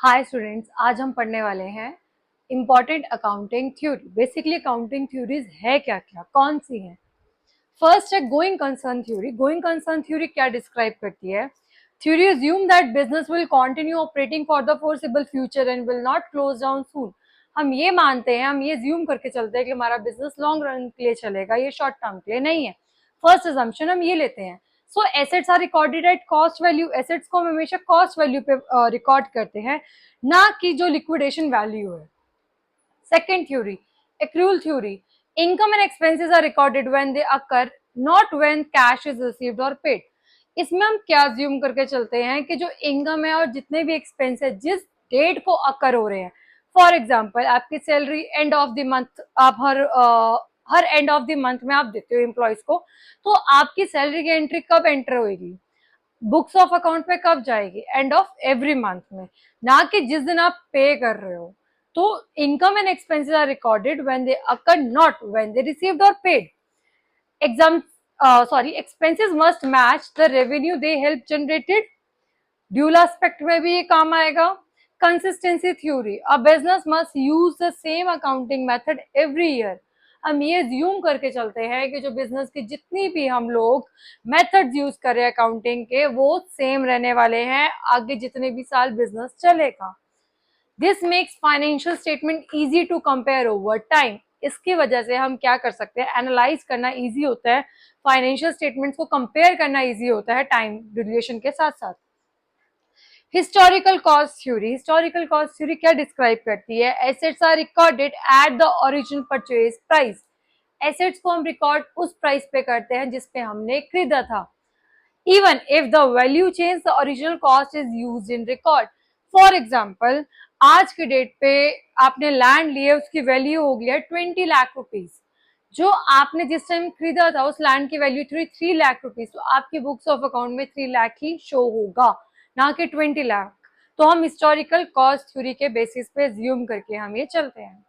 Hi students, आज हम पढ़ने वाले हैं important accounting theory. Basically accounting theories है क्या क्या, कौन सी हैं। फर्स्ट है going concern theory. Going concern theory क्या डिस्क्राइब करती है? Theory assume that business will continue operating for the foreseeable future and will not close down soon. हम ये मानते हैं, हम ये ज्यूम करके चलते हैं कि हमारा बिजनेस लॉन्ग रन के लिए चलेगा, ये शॉर्ट टर्म के लिए नहीं है। फर्स्ट अजम्पशन हम ये लेते हैं। So assets are recorded at cost value. Assets को हम हमेशा कॉस्ट वैल्यू पे रिकॉर्ड करते हैं, ना कि जो लिक्विडेशन वैल्यू है। Second theory, accrual theory. Income and expenses are recorded when they occur, not when cash is received or paid. इसमें हम क्या ज्यूम करके चलते हैं कि जो इनकम है और जितने भी एक्सपेंस है जिस डेट को अकर हो रहे हैं। फॉर एग्जाम्पल, आपकी salary end of the month, आप हर एंड ऑफ द मंथ में आप देते हो एम्प्लॉयज को, तो आपकी सैलरी की एंट्री कब एंटर होगी, बुक्स ऑफ अकाउंट पे कब जाएगी, एंड ऑफ एवरी मंथ में, ना कि जिस दिन आप पे कर रहे हो। तो income and expenses are recorded when they occur, not when they received और paid. Exam expenses must match the revenue they help generated. Dual aspect में भी ये काम आएगा। Consistency theory, a business must use the same accounting method every year. हम ये ज्यूम करके चलते हैं कि जो बिजनेस की जितनी भी हम लोग मेथड्स यूज कर रहे हैं अकाउंटिंग के, वो सेम रहने वाले हैं आगे जितने भी साल बिजनेस चलेगा। This makes financial statement easy to compare over time. इसकी वजह से हम क्या कर सकते हैं, एनालाइज करना इजी होता है, फाइनेंशियल स्टेटमेंट्स को कंपेयर करना इजी होता है टाइम ड्यूरेशन के साथ साथ। Historical cost theory. Historical cost theory क्या डिस्क्राइब करती है? Assets are recorded at the original purchase price. Assets को हम रिकॉर्ड उस प्राइस पे करते हैं जिस पे हमने खरीदा था। Even if the value change, the original cost is used in record. For example, आज के डेट पे आपने लैंड लिए, उसकी वैल्यू हो गई है 20 लाख रुपीज। जो आपने जिस टाइम खरीदा था उस लैंड की वैल्यू थी 3 लाख रुपीज, तो आपकी बुक्स ऑफ अकाउंट में 3 लाख ही शो होगा, ना कि 20 लाख। तो हम हिस्टोरिकल कॉस्ट थ्योरी के बेसिस पे ज्यूम करके हम ये चलते हैं।